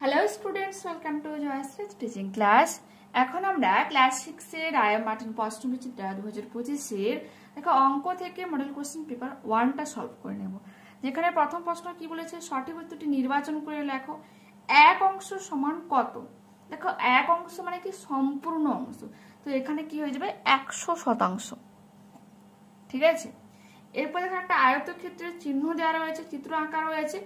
Hello students, welcome to Jayshree teaching class. এখন আমরা class 6 এর রায় মার্টিন প্রশ্নবিচিত্রা 2025 এর দেখো অঙ্ক থেকে মডেল কোশ্চেন পেপার 1টা সলভ করে নেব। যেখানে প্রথম প্রশ্ন কি বলেছে, সঠিক উত্তরটি নির্বাচন করে লেখো। এক অংশ সমান কত? দেখো এক অংশ মানে কি সম্পূর্ণ অংশ, তো এখানে কি হয়ে যাবে 100%। ঠিক আছে, এরপর দেখো একটা আয়তক্ষেত্রের চিহ্ন দেওয়া রয়েছে, চিত্র আঁকা রয়েছে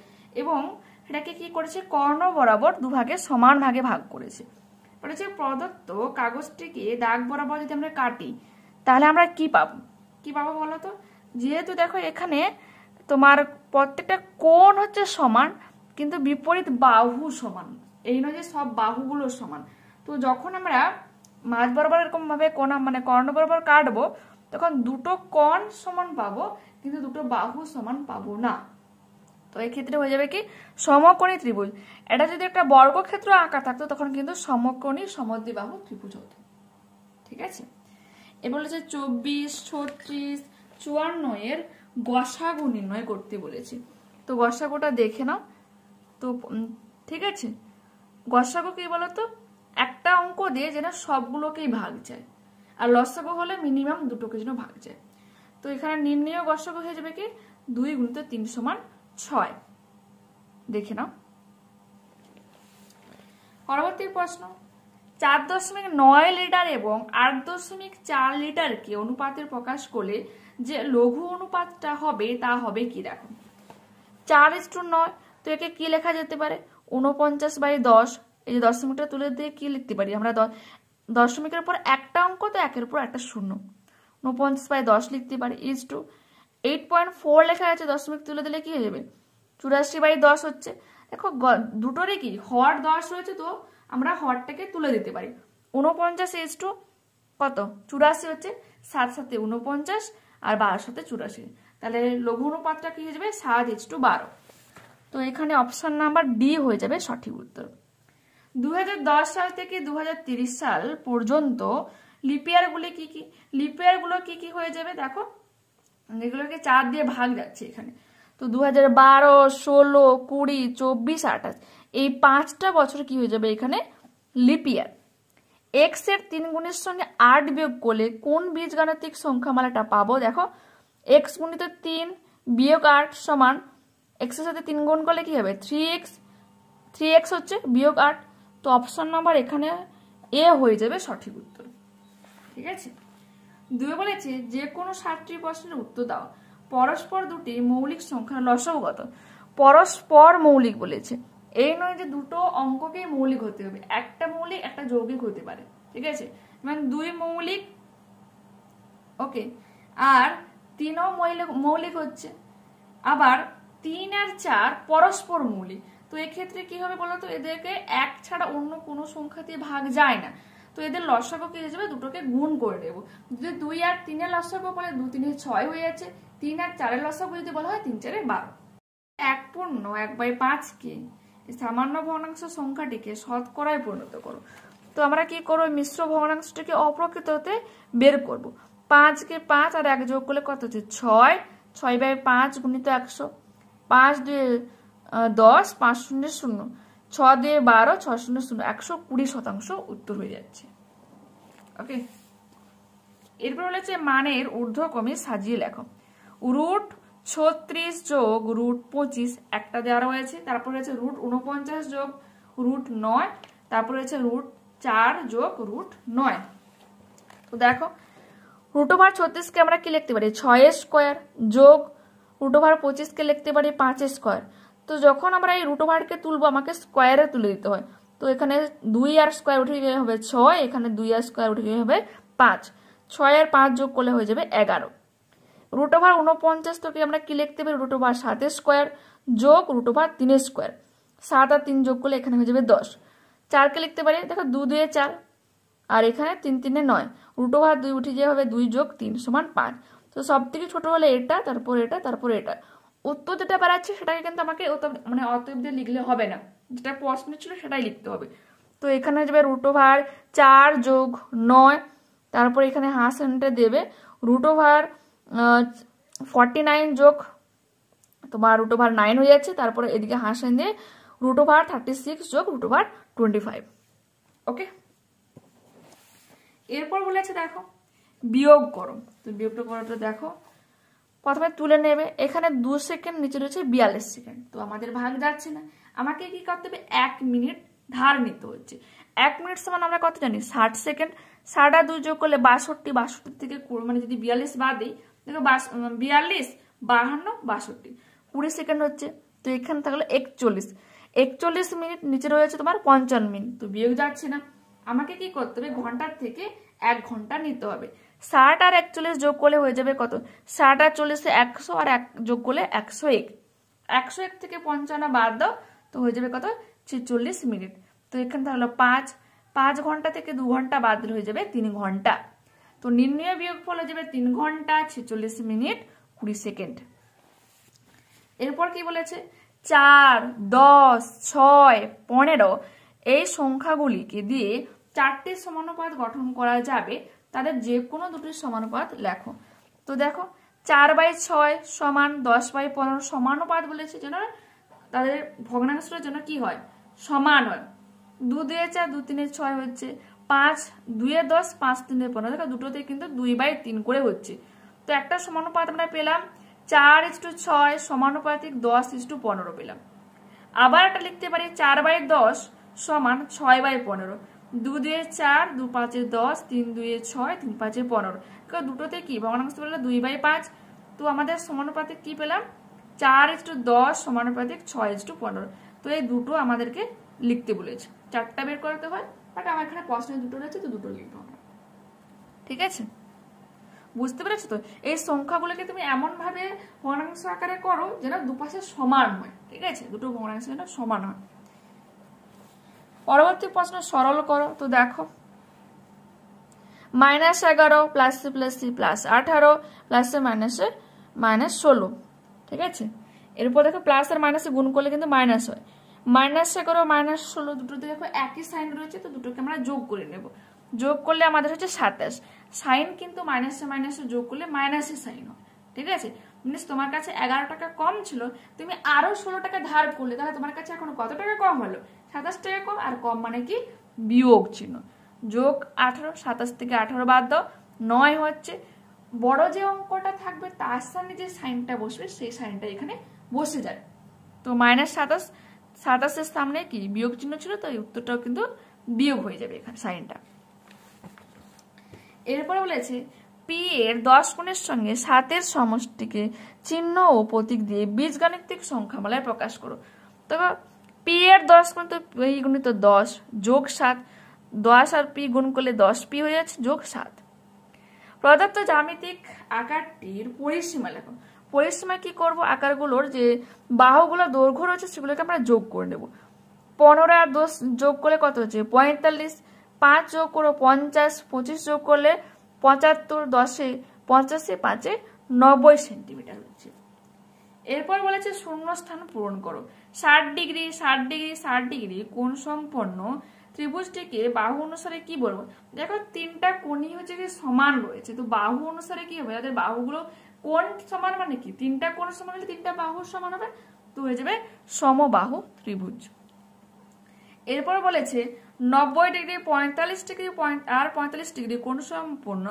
এবং এটাকে কি করেছে কর্ণ বরাবর দুভাগে সমান ভাগে ভাগ করেছে। বলেছে প্রদত্ত কাগজটিকে দাগ বরাবর যদি আমরা কাটি তাহলে আমরা কি পাবো বলো তো। যেহেতু দেখো এখানে তোমার প্রত্যেকটা কোণ হচ্ছে সমান কিন্তু বিপরীত বাহু সমান, এই নয় যে সব বাহুগুলো সমান। তো যখন আমরা মাঝ বরাবর এরকম ভাবে কোণ মানে কর্ণ বরাবর কাটবো তখন দুটো কোণ সমান পাবো কিন্তু দুটো বাহু সমান পাবো না। তো এই ক্ষেত্রে হয়ে যাবে কি সমকোণী ত্রিভুজ। এটা যদি একটা বর্গক্ষেত্র আঁকা থাকতো তখন কিন্তু সমকোণী সমদ্বিবাহু ত্রিভুজ হতো। ঠিক আছে, এ বলেছে 24, 36, 54 এর গসাগু নির্ণয় করতে বলেছে। তো গসাগুটা দেখে নাও তো। ঠিক আছে, গসাগু কি বলতো, একটা অঙ্ক দিয়ে যেন সবগুলোকেই ভাগ যায়, আর লসাগু হলে মিনিমাম দুটোকে যেন ভাগ যায়। তো এখানে নির্ণয় গসাগু হয়ে যাবে কি 2 × 3 = 6। দেখে নাও পরবর্তী প্রশ্ন। 4.9 লিটার এবং 8.4 লিটারকে অনুপাতের প্রকাশ করলে যে লঘু অনুপাতটা হবে তা হবে কি? দেখো 4:9, তো একে কি লেখা যেতে পারে 49/10। এই যে দশমিকটা তুলে দিয়ে কি লিখতে পারি আমরা, দশমিকের উপর একটা অঙ্ক তো একের উপর একটা শূন্য, 49/10 লিখতে পারি। ইজ টু 8.4 লেখা আছে, দশমিক তুলে দিলে কি হয়ে যাবে 84/10 হচ্ছে। দেখো দুটোরই কি হর 10 রয়েছে, তো আমরা হরটাকে তুলে দিতে পারি। 49 ইজ টু কত 84 হচ্ছে, 7 7 49 আর 12 7 84, তাহলে লঘু অনুপাতটা কি হয়ে যাবে 7:12। তো এখানে অপশন নাম্বার ডি হয়ে যাবে সঠিক উত্তর। 2010 সাল থেকে 2030 সাল পর্যন্ত লিপিয়ারগুলো কি কি, লিপিয়ারগুলো কি কি হয়ে যাবে দেখো, এগুলোকে 4 দিয়ে ভাগ যাচ্ছে এখানে। তো 2012, 16, 20, 24, 28 এই 5টা বছর কি হয়ে যাবে এখানে লিপিয়ার। এক্স এর 3 গুণের সঙ্গে 8 বিয়োগ করলে কোন বীজগাণিতিক সংখ্যামালাটা পাবো? দেখো x × 3 বিয়োগ 8 সমান x এর সাথে 3 গুণ করলে কি হবে 3x হচ্ছে বিয়োগ 8। তো অপশন নাম্বার এখানে এ হয়ে যাবে সঠিক উত্তর। ঠিক আছে, 2 বলেছে যে কোনো 7টি প্রশ্নের উত্তর দাও। পরস্পর দুটি মৌলিক সংখ্যার লসাগু কত? পরস্পর মৌলিক বলেছে, এই নয় যে দুটো অঙ্ককেই মৌলিক হতে হবে, একটা মৌলিক একটা যৌগিক হতে পারে। ঠিক আছে, মানে 2 মৌলিক, ওকে, আর 3ও মৌলিক হচ্ছে, আবার 3 আর 4 পরস্পর মৌলিক। তো এক্ষেত্রে কি হবে বলতো, এদেরকে এক ছাড়া অন্য কোনো সংখ্যা দিয়ে ভাগ যায় না, তো এদের লসাগু কি হয়ে যাবে দুটোকে গুণ করে দেব। যদি 2 আর 3 এর লসাগু বলে 2 3 6 হয়ে যাচ্ছে, 3 আর 4 এর লসাগু যদি বলা হয় 3 4 12। 1/5 কে সামান্য ভগ্নাংশ সংখ্যাটিকে শতকরায় পরিণত করো। তো আমরা কি করবো, মিশ্র ভগ্নাংশটিকে অপ্রকৃততে বের করব। 5 কে 5 আর 1 যোগ করলে কত হচ্ছে 6, 6/5 × 100, 5 2 10, 5 0 0, 6 2 12, 6 0 0, 120% উত্তর হয়ে যাচ্ছে। ওকে, এরপর বলেছে মানের ঊর্ধ্বক্রমে সাজিয়ে লেখো। √36 যোগ √25 একটা দেওয়া রয়েছে, তারপর রয়েছে √49 যোগ √9, তারপর রয়েছে √4 যোগ √9। তো দেখো √36 কে আমরা কি লিখতে পারি 6² যোগ √25 কে লিখতে পারি 5²। তো যখন আমরা এই √কে তুলবো আমাকে স্কোয়ারে তুলে দিতে হয়, তো এখানে 2 আর স্কোয়ার উঠে গিয়ে হবে 6, এখানে 2 আর স্কোয়ার উঠে গিয়ে হবে 5, 6 আর 5 যোগ করলে হয়ে যাবে 11। √49 থেকে আমরা কি লিখতে পারি √7² যোগ √3², 7 আর 3 যোগ করলে এখানে হয়ে যাবে 10। 4 কে লিখতে পারি দেখো 2 2 4 আর এখানে 3 3 9, √2 উঠে গিয়ে হবে 2 যোগ 3 সমান 5। তো সব থেকে ছোট হলে এটা, তারপর এটা, তারপর এটা। উত্তর যেটা বেড়াচ্ছে সেটাকে কিন্তু আমাকে মানে অতএব দিয়ে লিখলে হবে না, যেটা প্রশ্ন ছিল সেটাই লিখতে হবে। তো এখানে যাবে √4 যোগ 9, তারপর এখানে হাসেনটা দেবে √49 যোগ তোমার √9 হয়ে যাচ্ছে, তারপরে এদিকে হাসেন দিয়ে √36 যোগ √25। ওকে, এরপর বলেছে দেখো বিয়োগ করো। তো বিয়োগটা করাটা দেখো, প্রথমে তুলে নেবে, এখানে 2 সেকেন্ড, নিচে রয়েছে 42 সেকেন্ড। তো আমাদের ভাগ যাচ্ছে না, আমাকে কি করতে হবে, 1 মিনিট ধার নিতে হচ্ছে। 1 মিনিট সমান আমরা কত জানি, 60 সেকেন্ড। 60 আর 2 যোগ করলে 62, 62 থেকে মানে যদি 42 বাদ দিই, দেখো 42, 52, 62, 20 সেকেন্ড হচ্ছে। তো এখানে থাকলো 41 মিনিট, নিচে রয়েছে তোমার 55 মিনিট। তো বিয়োগ যাচ্ছে না, আমাকে কি করতে হবে, ঘন্টার থেকে 1 ঘন্টা নিতে হবে। 60 আর 41 যোগ করলে হয়ে যাবে কত, 60 আর 40 100, আর 1 যোগ করলে 101। 101 থেকে 55 বাদ দাও, তো হয়ে যাবে কত, 46 মিনিট। তো এখানে থাকলো 5 ঘন্টা থেকে 2 ঘন্টা বাদ দিলে হয়ে যাবে 3 ঘন্টা। তো নির্ণয় বিয়োগফল হয়ে যাবে 3 ঘন্টা 46 মিনিট 20 সেকেন্ড। এরপর কি বলেছে, 4, 10, 6, 15 এই সংখ্যাগুলিকে দিয়ে 4টি সমানুপাত গঠন করা যাবে, তাদের যে কোনো দুটির সমানুপাত লেখো। তো দেখো 4/6 সমান 10/15 সমানুপাত বলেছে, যেন তাদের ভগ্নাংশের জন্য কি হয়, সমান হয়। 2 দিয়ে 4, 2 3 6 হচ্ছে, 5 2 10, 5 3 15, দেখো দুটোতে কিন্তু 2/3 করে হচ্ছে। তো একটা সমানুপাত আমরা পেলাম 4:6 সমানুপাতিক 10:15 পেলাম। আবার এটা লিখতে পারি 4/10 সমান 6/15, 2 দিয়ে 4, 2 5 10, 3 2 6, 3 5 15, দুটোতে কি ভগ্নাংশ পেলাম 2/5। তো আমাদের সমানুপাতিক কি পেলাম, 4:10 সমানুপাতিক 6:15। তো এই দুটো আমাদেরকে লিখতে বলেছে, 4টা বের করতে হয়, বাট আমার এখানে প্রশ্নে দুটো রয়েছে, তো দুটো লিখবো আমরা। ঠিক আছে, বুঝতে পেরেছো? তো এই সংখ্যাগুলোকে তুমি এমন ভাবে ভগ্নাংশ আকারে করো যেন দুপাশে সমান হয়। ঠিক আছে, দুটো ভগ্নাংশ যেন সমান হয়। পরবর্তী প্রশ্ন সরল করো। তো দেখো -11 plus C plus C plus 18 plus মাইনাসে -16। ঠিক আছে, এরপর দেখো প্লাস আর মাইনাসে গুণ করলে কিন্তু মাইনাস হয়। -11 -16 দুটোতে দেখো একই সাইন রয়েছে, তো দুটোকে আমরা যোগ করে নেব। যোগ করলে আমাদের হচ্ছে 27। সাইন কিন্তু মাইনাসে মাইনাসে যোগ করলে মাইনাসে সাইন হয়। ঠিক আছে, মিনস তোমার কাছে 11 টাকা কম ছিল, তুমি আরো 16 টাকা ধার করলে, তাহলে তোমার কাছে এখন কত টাকা কম হলো, 27 টাকা কম। আর কম মানে কি, বিয়োগ চিহ্ন। যোগ 18, 27 থেকে 18 বাদ দাও, 9 হচ্ছে। বড় যে অঙ্কটা থাকবে তার সামনে যে সাইনটা বসবে সেই সাইনটা এখানে বসে যায়। তো -27 সামনে কি বিয়োগ চিহ্ন ছিল, তো এই উত্তরটাও কিন্তু বিয়োগ হয়ে যাবে এখানে সাইনটা। এরপরে বলেছে পি এর 10 গুণের সঙ্গে 7-এর সমষ্টিকে চিহ্ন ও প্রতীক দিয়ে বীজগাণিতিক সংখ্যামালায় প্রকাশ করো। তো পি এর 10 গুণ, তো পি গুণিত 10 যোগ 7, 10 আর পি গুণ করলে 10p হয়ে যাচ্ছে যোগ 7। প্রদত্ত জ্যামিতিক আকারটির পরিসীমা লেখো। পরিসীমা কি করব, আকারগুলোর যে বাহুগুলো দৈর্ঘ্য রয়েছে সেগুলোকে আমরা যোগ করে নেব। 15 আর 10 যোগ করলে কত হচ্ছে 45, 5 যোগ করো 50, 25 যোগ করলে 75, 10 এ 85, 5 এ 90 সেন্টিমিটার হচ্ছে। এরপর বলেছে শূন্য স্থান পূরণ করো। 60 ডিগ্রি 60 ডিগ্রি 60 ডিগ্রি কোণ সম্পন্ন ত্রিভুজটিকে বাহু অনুসারে কি বলবো, দেখো 3টা কোণই হচ্ছে কি সমান রয়েছে, তো বাহু অনুসারে কি হবে, যাদের বাহুগুলো কোণ সমান মানে কি 3টা কোণ সমান হলে 3টা বাহু সমান হবে, তো হয়ে যাবে সমবাহু ত্রিভুজ। এরপর বলেছে 90 ডিগ্রি 45 ডিগ্রি আর 45 ডিগ্রি কোণ সম্পন্ন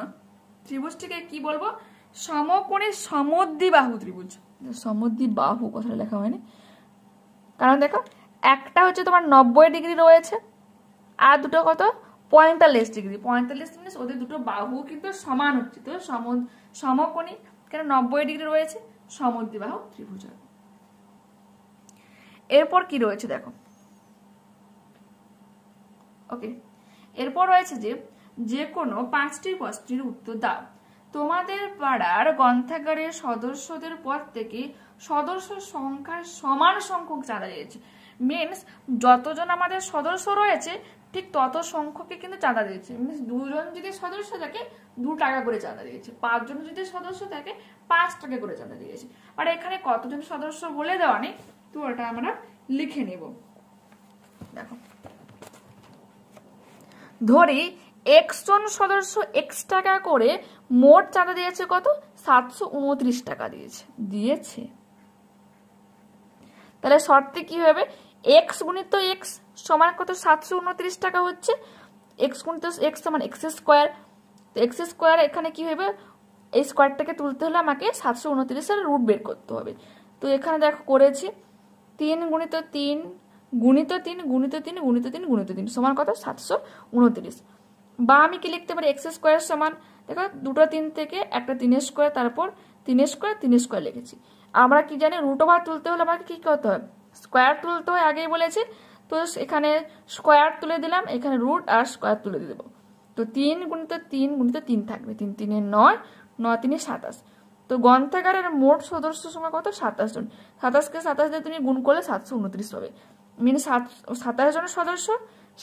ত্রিভুজটিকে কি বলবো, সমকোণী সমদ্বিবাহু ত্রিভুজ। সমদ্বিবাহু কথাটা লেখা হয়নি, কারণ দেখো একটা হচ্ছে তোমার 90 ডিগ্রি রয়েছে আর দুটো কত 45 ডিগ্রি। 45 মিনিট ওদের দুটো বাহু কিন্তু সমান হচ্ছে, তো সমকোণী কেন 90 ডিগ্রি রয়েছে, সমদ্বিবাহু ত্রিভুজ। এরপর কি রয়েছে দেখো, ওকে, এরপর রয়েছে যে কোনো 5টি প্রশ্নের উত্তর দাও। তোমাদের পাড়ার গ্রন্থাগারের সদস্যদের পর থেকে সদস্য সংখ্যার সমান সংখ্যক চাঁদা দিয়েছে। মিনস যতজন আমাদের সদস্য রয়েছে ঠিক তত সংখ্যকে কিন্তু চাঁদা দিয়েছে। মিনস 2 জন যদি সদস্য থাকে 2 টাকা করে চাঁদা দিয়েছে, 5 জন যদি সদস্য থাকে 5 টাকা করে চাঁদা দিয়েছে। আর এখানে কতজন সদস্য বলে দেওয়া নেই, তো ওটা আমরা লিখে নেব। দেখো ধরি x জন সদস্য x টাকা করে মোট চাঁদা দিয়েছে কত 729 টাকা দিয়েছে। তাহলে শর্তে কি হবে, এক্স গুণিত এক্স সমান কত 729 টাকা হচ্ছে, এক্স গুণিত এক্স সমান এক্স স্কোয়ার। তো এক্স স্কোয়ার এখানে কি হবে, এই স্কোয়ারটাকে তুলতে হলে আমাকে 729-এর রুট বের করতে হবে। তো এখানে দেখো করেছি 3 গুণিত 3 গুণিত 3 গুণিত 3 গুণিত 3 গুণিত 3 সমান কত 729। বা আমি কি লিখতে পারি এক্স স্কোয়ার সমান, দেখো দুটো 3 থেকে একটা 3 স্কোয়ার, তারপর 3 স্কোয়ার 3 স্কোয়ার লিখেছি। আমরা কি জানি রুট ওভার তুলতে হলে আমাকে কি করতে হয়, স্কোয়ার তুলতে হয়, আগেই বলেছি। তো এখানে স্কোয়ার তুলে দিলাম, এখানে রুট আর স্কোয়ার তুলে দিয়ে দেবো। তো 3 গুণিত 3 গুণিত 3 থাকবে, 3 3 9, 9 3 27। তো গ্রন্থাগারের মোট সদস্য সংখ্যা কত 27 জন। 27কে 27 দিয়ে তুমি গুণ করলে 729 হবে। মিনি 27 জনের সদস্য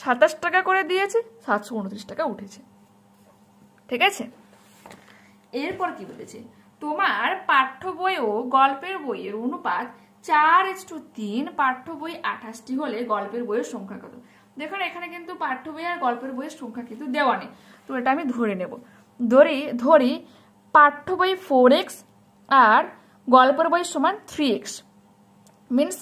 27 টাকা করে দিয়েছে, 729 টাকা উঠেছে। ঠিক আছে, এরপর কি বলেছে, তোমার পাঠ্য বই ও গল্পের বইয়ের অনুপাত 4:3, পাঠ্য বই 28টি হলে গল্পের বইয়ের সংখ্যা কত। দেখুন এখানে কিন্তু পাঠ্য বই আর গল্পের বইয়ের সংখ্যা কিন্তু দেওয়া নেই, তো এটা আমি ধরে নেব। ধরি পাঠ্য বই 4x আর গল্পের বই সমান 3x। মিনস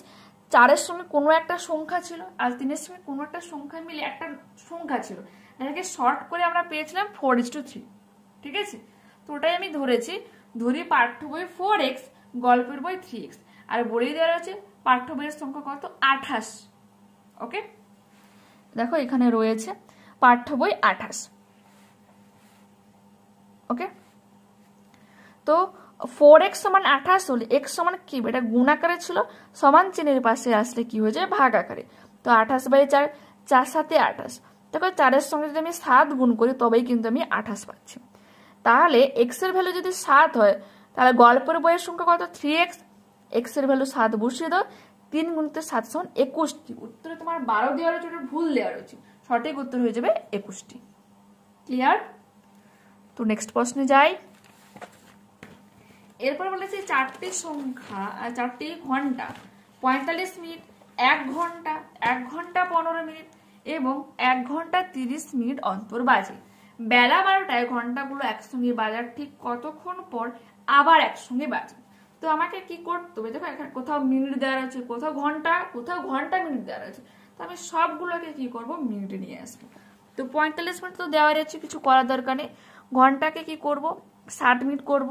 4-এর সঙ্গে কোনো একটা সংখ্যা ছিল আর 3-এর সঙ্গে কোনো একটা সংখ্যা মিলে একটা সংখ্যা ছিল, এটাকে শর্ট করে আমরা পেয়েছিলাম 4:3। ঠিক আছে, তো ওটাই আমি ধরেছি। ধরি পাঠ্য বই 4x, গল্পের বই 3x, আর বলেই দেওয়া রয়েছে পাঠ্য বইয়ের সংখ্যা কত 28। ওকে, দেখো এখানে রয়েছে পাঠ্য বই 28। ওকে, তো 4x সমান 28 হলে x সমান কি, এটা গুণ আকারে ছিল, সমান চিহ্নের পাশে আসলে কি হয়ে যায় ভাগ আকারে। তো 28/4, 4 7 28। দেখো 4-এর সঙ্গে যদি আমি 7 গুণ করি তবেই কিন্তু আমি 28 পাচ্ছি। তাহলে x এর ভ্যালু যদি 7 হয়, তাহলে গল্পের বইয়ের সংখ্যা কত 3x, x এর ভ্যালু 7 বসিয়ে দাও, 3 গুণিত 7 সমান 21টি। উত্তরে তোমার 12 দেওয়া রয়েছে, ওটা ভুল দেওয়া রয়েছে, সঠিক উত্তর হয়ে যাবে 21টি। ক্লিয়ার? তো নেক্সট প্রশ্নে যাই। এরপর বলেছে 4টি সংখ্যা, 4টি ঘন্টা 45 মিনিট, 1 ঘন্টা, 1 ঘন্টা 15 মিনিট এবং 1 ঘন্টা 30 মিনিট অন্তর বাজে। বেলা 12টায় ঘন্টাগুলো একসঙ্গে বাজার ঠিক কতক্ষণ পর আবার একসঙ্গে বাজে। তো আমাকে কি করতে হবে, দেখো এখানে কোথাও মিনিট দেওয়া রয়েছে, কোথাও ঘন্টা মিনিট দেওয়া রয়েছে। তো আমি সবগুলোকে কি করব, মিনিটে নিয়ে আসবো। তো 45 মিনিট তো দেওয়া রয়েছে, কিছু করার দরকার নেই। ঘন্টাকে কি করব, 60 মিনিট করব।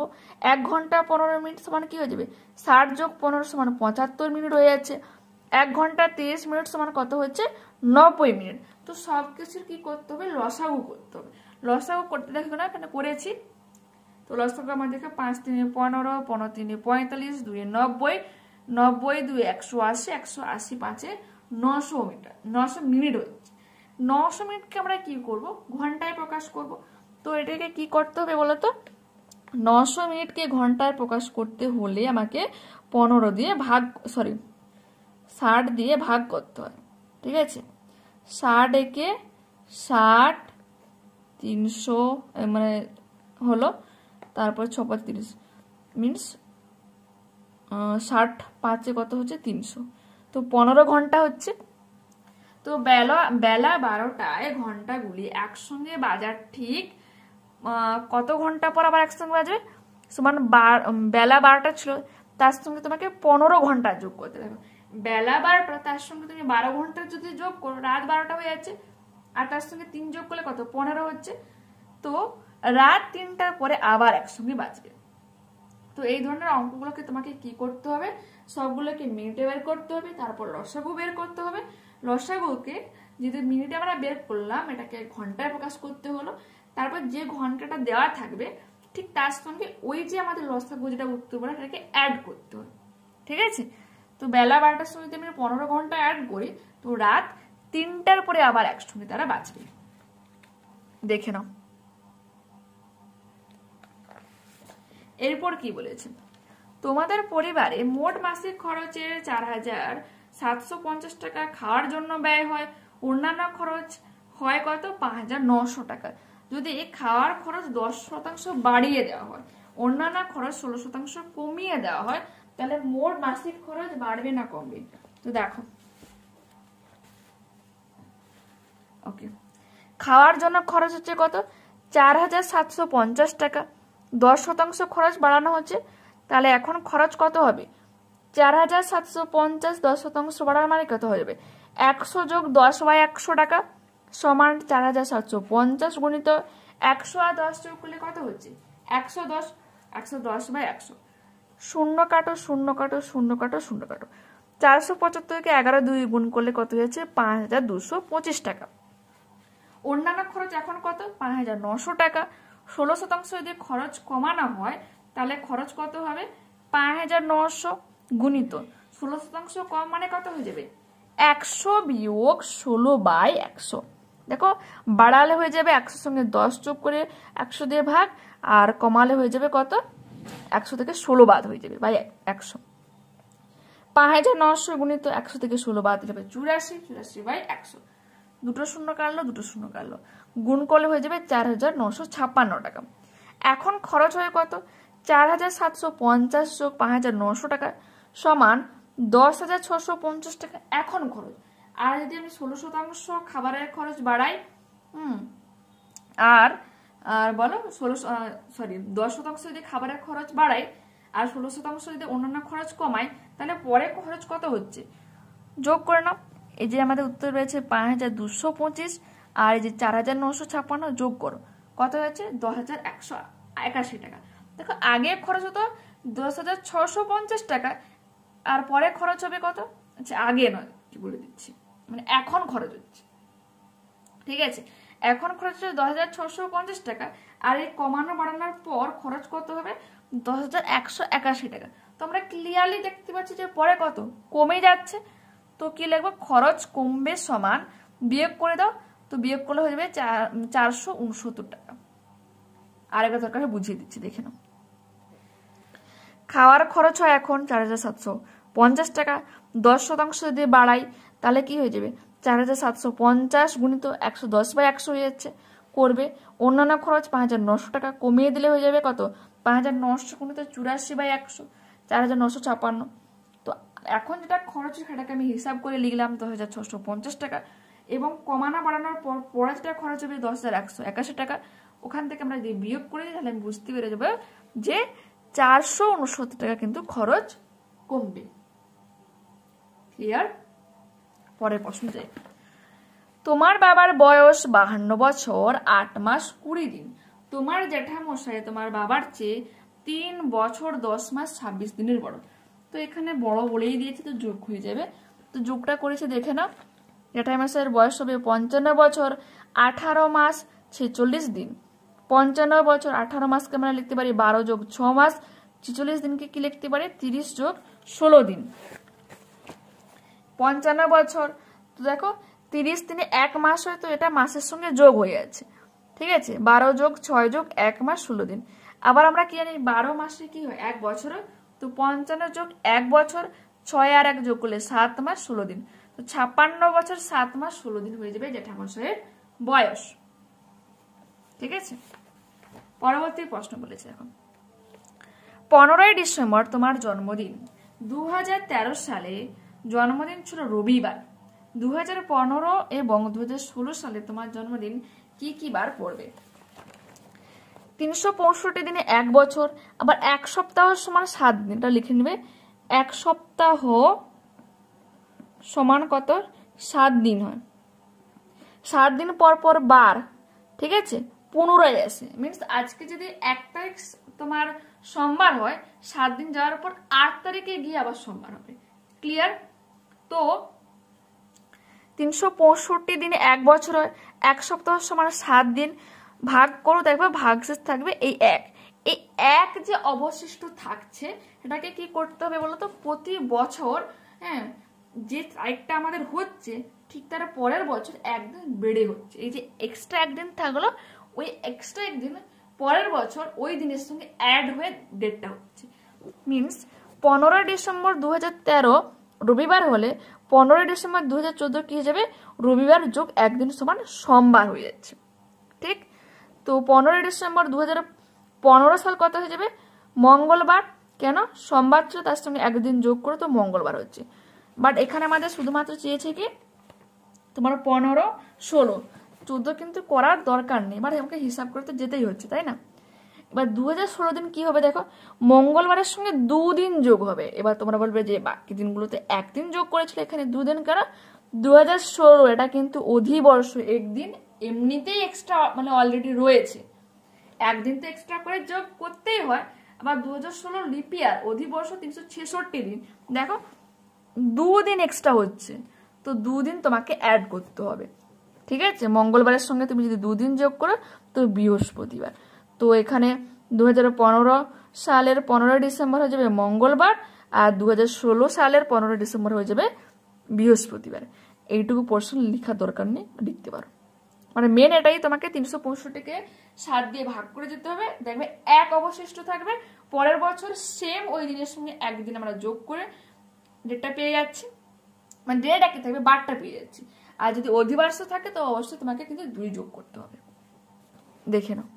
1 ঘন্টা 15 মিনিট সমান কি হয়ে যাবে, 60 যোগ 15 সমান 75 মিনিট হয়ে যাচ্ছে। 1 ঘন্টা 30 মিনিট সমান কত হচ্ছে 90 মিনিট। তো সব কিছুর কি করতে হবে, লসাগু করতে হবে। লসাগু করতে দেখো না এখানে করেছি। তো লসাগু আমার দেখো 5 3 15, 15 3 45, 2 90, 90 2 180, 180 5 900 মিটার, 900 মিনিট হচ্ছে। 900 মিনিটকে আমরা কি করব, ঘন্টায় প্রকাশ করব। তো এটাকে কি করতে হবে বলতো, 900 মিনিটকে ঘন্টায় প্রকাশ করতে হলে আমাকে 15 দিয়ে ভাগ, 60 দিয়ে ভাগ করতে হয়। ঠিক আছে, 60 একে 60, 300 মানে হলো, তারপর 6 30 মিনস 60 5 কত হচ্ছে 300, তো 15 ঘন্টা হচ্ছে। তো বেলা 12টায় ঘন্টাগুলি একসঙ্গে বাজার ঠিক কত ঘন্টা পর আবার একসঙ্গে বাজবে, সমান বেলা 12টা ছিল, তার সঙ্গে তোমাকে 15 ঘন্টা যোগ করতে হবে। বেলা 12টা, তার সঙ্গে তুমি 12 ঘন্টা যদি যোগ করো, রাত 12টা হয়ে যাচ্ছে, আর তার সঙ্গে 3 যোগ করলে কত 15 হচ্ছে। তো রাত 3টার পরে আবার একসঙ্গে বাজবে। তো এই ধরনের অঙ্কগুলোকে তোমাকে কি করতে হবে, সবগুলোকে মিনিটে বের করতে হবে, তারপর লসাগু বের করতে হবে। লসাগুকে যদি মিনিটে আমরা বের করলাম, এটাকে ঘন্টায় প্রকাশ করতে হলো, তারপর যে ঘন্টাটা দেওয়া থাকবে ঠিক তার সঙ্গে ওই যে আমাদের লসাগু যেটা উত্তর বলে এটাকে অ্যাড করতে হবে। ঠিক আছে, তো বেলা 12টার সময় যদি আমি 15 ঘন্টা অ্যাড করি, তো রাত 3টার পরে আবার একসঙ্গে তারা বাঁচবে। দেখে নাও। এরপর কি বলেছে, তোমাদের পরিবারে মোট মাসিক খরচের 4,750 টাকা খাওয়ার জন্য ব্যয় হয়, অন্যান্য খরচ হয় কত 5,900 টাকা। যদি খাওয়ার খরচ 10% বাড়িয়ে দেওয়া হয়, অন্যান্য খরচ 16% কমিয়ে দেওয়া হয়, তাহলে মোট মাসিক খরচ বাড়বে না কমবে। তো দেখো, ওকে, খাওয়ার জন্য খরচ হচ্ছে কত 4,750 টাকা, 10% খরচ বাড়ানো হচ্ছে, তাহলে এখন খরচ কত হবে 4750 10% বাড়ার মানে কত হয়ে যাবে 100 যোগ 10/100 টাকা সমান 4750 গুণিত 100 আর 10 যোগ করলে কত হচ্ছে 110 110/100 শূন্য কাটো শূন্য কাটো শূন্য কাটো শূন্য কাটো 475 কে 11 2 গুণ করলে কত হয়েছে 5225 টাকা। অন্যান্য খরচ এখন কত 5900 টাকা। 16% যদি খরচ কমানো হয় তাহলে খরচ কত হবে 5900 গুণিত 16% কম মানে কত হয়ে যাবে 100 বিয়োগ 16/100। দেখো বাড়ালে হয়ে যাবে 100 সঙ্গে 10 যোগ করে 100 দিয়ে ভাগ, আর কমালে হয়ে যাবে কত 100 থেকে 16 বাদ হয়ে যাবে বাই 100। 5900 গুণিত 100 থেকে 16 বাদ দিলে 84 84/100। দুটো শূন্য কাটলো দুটো শূন্য কাটলো, গুণ করলে হয়ে যাবে 4956 টাকা। এখন খরচ হয় কত 4750 যোগ 5900 টাকা সমান 10650 টাকা এখন খরচ। আর যদি আমি 16% খাবারের খরচ বাড়াই আর আর বলো 10% যদি খাবারের খরচ বাড়াই আর 16% যদি অন্যান্য খরচ কমাই তাহলে পরে খরচ কত হচ্ছে যোগ করে নাও। এই যে আমাদের উত্তর রয়েছে 5225 আর এই যে 4956 যোগ করো কত হচ্ছে 10181 টাকা। দেখো আগে খরচ হতো 10650 টাকা আর পরে খরচ হবে কত, আচ্ছা আগে নয় কি বলে দিচ্ছি, মানে এখন খরচ হচ্ছে, ঠিক আছে এখন খরচ হচ্ছে 10650 টাকা আর এই কমানো বাড়ানোর পর খরচ কত হবে 10181 টাকা। তো আমরা ক্লিয়ারলি দেখতে পাচ্ছি যে পরে কত কমে যাচ্ছে। তো কি লিখবো খরচ কমবে সমান বিয়োগ করে দাও, তো বিয়োগ করলে হয়ে যাবে 469 টাকা। আরেকটা দরকার বুঝিয়ে দিচ্ছি দেখে নাও। খাওয়ার খরচ হয় এখন 4750 টাকা, 10% যদি বাড়াই তাহলে কি হয়ে যাবে 4750 গুণিত 110/100 হয়ে যাচ্ছে করবে। অন্যান্য খরচ 5900 টাকা কমিয়ে দিলে হয়ে যাবে কত 5900 গুণিত 84/100 4956। তো এখন যেটা খরচ সেটাকে আমি হিসাব করে লিখলাম 10650 টাকা এবং কমানো বাড়ানোর পর পরে যেটা খরচ হবে 10181 টাকা। ওখান থেকে আমরা যদি বিয়োগ করে দিই তাহলে আমি বুঝতে পেরে যাবো যে 469 টাকা কিন্তু খরচ কমবে। ক্লিয়ার? পরের প্রশ্ন যাই। তোমার বাবার বয়স 52 বছর 8 মাস 20 দিন। তোমার জ্যাঠামশাই তোমার বাবার চেয়ে 3 বছর 10 মাস 26 দিনের বড়। তো এখানে বড় বলেই দিয়েছে তো যোগ হয়ে যাবে, তো যোগটা করেছে দেখে নাও। জ্যাঠামশাইয়ের বয়স হবে 55 বছর 18 মাস 46 দিন। 55 বছর 18 মাসকে আমরা লিখতে পারি 12 যোগ 6 মাস, 46 দিনকে কি লিখতে পারি 30 যোগ 16 দিন। 55 বছর তো দেখো 30 দিনে 1 মাস হয়, তো এটা মাসের সঙ্গে যোগ হয়ে যাচ্ছে, ঠিক আছে 12 যোগ 6 যোগ 1 মাস 16 দিন। আবার আমরা কি জানি 12 মাসে কি হয় 1 বছর, তো 55 যোগ 1 বছর 6 আর 1 যোগ করলে 7 মাস 16 দিন, তো 56 বছর 7 মাস 16 দিন হয়ে যাবে জ্যাঠামশাইয়ের বয়স, ঠিক আছে। পরবর্তী প্রশ্ন বলেছে এখন 15ই ডিসেম্বর তোমার জন্মদিন। 2013 সালে জন্মদিন ছিল রবিবার। 2015 এবং 2016 সালে তোমার জন্মদিন কি কি বার পড়বে? 365 দিনে 1 বছর, আবার 1 সপ্তাহ সমান 7 দিন, এটা লিখে নেবে 1 সপ্তাহ সমান কত 7 দিন হয়। 7 দিন পর পর বার, ঠিক আছে পুনরায় আসে, মিনস আজকে যদি 1 তারিখ তোমার সোমবার হয় 7 দিন যাওয়ার পর 8 তারিখে গিয়ে আবার সোমবার হবে। ক্লিয়ার? তো 365 দিনে 1 বছর হয়, 1 সপ্তাহ সমান 7 দিন, ভাগ করো দেখবে ভাগশেষ থাকবে এই 1। এই 1 যে অবশিষ্ট থাকছে সেটাকে কি করতে হবে বলতো প্রতি বছর, হ্যাঁ যে তারিখটা আমাদের হচ্ছে ঠিক তার পরের বছর একদিন বেড়ে হচ্ছে। এই যে এক্সট্রা একদিন থাকলো ওই এক্সট্রা একদিন পরের বছর ওই দিনের সঙ্গে অ্যাড হয়ে ডেটটা হচ্ছে। মিনস 15 ডিসেম্বর 2013 রবিবার হলে 15 ডিসেম্বর 2014 কি হয়ে যাবে রবিবার যোগ একদিন সমান সোমবার হয়ে যাচ্ছে, ঠিক। তো 15 ডিসেম্বর 2015 সাল কত হয়ে যাবে মঙ্গলবার, কেন সোমবার ছিল তার সঙ্গে একদিন যোগ করে তো মঙ্গলবার হচ্ছে। বাট এখানে আমাদের শুধুমাত্র চেয়েছে কি তোমার 15 16 14 কিন্তু করার দরকার নেই, বাট আমাকে হিসাব করতে যেতেই হচ্ছে, তাই না। এবার 2016 দিন কি হবে দেখো, মঙ্গলবারের সঙ্গে 2 দিন যোগ হবে। এবার তোমরা বলবে যে বাকি দিনগুলোতে 1 দিন যোগ করেছিল, এখানে 2 দিন কেন? 2016 এটা কিন্তু অধিবর্ষ, একদিন এমনিতেই এক্সট্রা মানে অলরেডি রয়েছে, একদিন তো এক্সট্রা করে যোগ করতেই হয়। আবার 2016 লিপ ইয়ার, অধিবর্ষ 366 দিন, দেখো 2 দিন এক্সট্রা হচ্ছে, তো 2 দিন তোমাকে অ্যাড করতে হবে। ঠিক আছে, মঙ্গলবারের সঙ্গে তুমি যদি 2 দিন যোগ করো তো বৃহস্পতিবার। তো এখানে 2015 সালের 15 ডিসেম্বর হয়ে যাবে মঙ্গলবার, আর 2016 সালের 15 ডিসেম্বর হয়ে যাবে বৃহস্পতিবার। এইটুকু পোর্শন লেখার দরকার নেই, লিখতে পারো। মানে মেন এটাই, তোমাকে 365কে 7 দিয়ে ভাগ করে যেতে হবে, দেখবে 1 অবশিষ্ট থাকবে। পরের বছর সেম ওই দিনের সঙ্গে একদিন আমরা যোগ করে ডেটটা পেয়ে যাচ্ছি, মানে ডেট একই থাকবে, বারটা পেয়ে যাচ্ছি। আর যদি অধিবর্ষ থাকে তো অবশ্যই তোমাকে কিন্তু 2 যোগ করতে হবে। দেখে নাও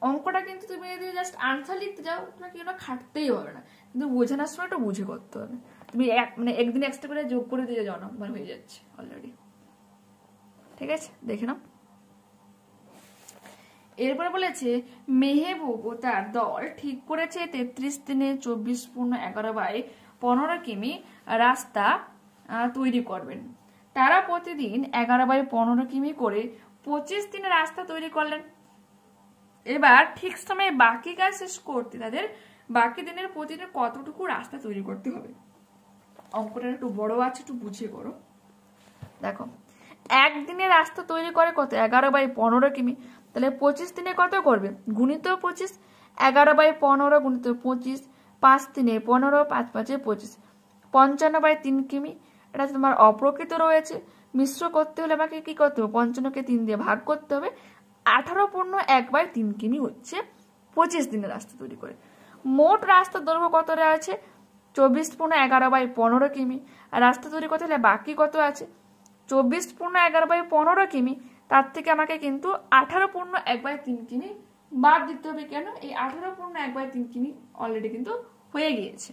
অঙ্কটা, কিন্তু তুমি যদি জাস্ট আনসার লিখতে যাও তোমাকে কোনো খাটতেই হবে না, কিন্তু বোঝানোর সময় একটু বুঝে করতে হবে। তুমি মানে একদিন এক্সট্রা করে যোগ করে দিয়ে যাও না, মানে হয়ে যাচ্ছে অলরেডি। ঠিক আছে, দেখে নাও। এরপরে বলেছে মেহেবুব ও তার দল ঠিক করেছে 33 দিনে 24.11/15 কিমি রাস্তা তৈরি করবেন। তারা প্রতিদিন 11/15 কিমি করে 25 দিনে রাস্তা তৈরি করলেন। এবার ঠিক সময়ে বাকি কাজ শেষ করতে তাদের বাকি দিনের প্রতিদিন কতটুকু রাস্তা তৈরি করতে হবে। অঙ্কটা একটু বড় আছে, একটু বুঝিয়ে করো। দেখো, একদিনে রাস্তা তৈরি করে কত? 11/15 কিমি। তাহলে 25 দিনে কত করবে? গুণিত 25, 11/15 গুণিত 25, 5 দিনে 15, 5 5 25, 55/3 কিমি। এটা তোমার অপ্রকৃত রয়েছে, মিশ্র করতে হলে আমাকে কি করতে হবে? 55কে 3 দিয়ে ভাগ করতে হবে। 18.1/3 কিমি হচ্ছে 25 দিনের রাস্তা তৈরি করে। মোট রাস্তার দৈর্ঘ্য কত আছে? 24.11/15 কিমি। আর রাস্তা তৈরি করতে হলে বাকি কত আছে? 24.11/15 কিমি। তার থেকে আমাকে কিন্তু 18.1/3 কিমি বাদ দিতে হবে। কেন? এই 18.1/3 কিমি অলরেডি কিন্তু হয়ে গিয়েছে।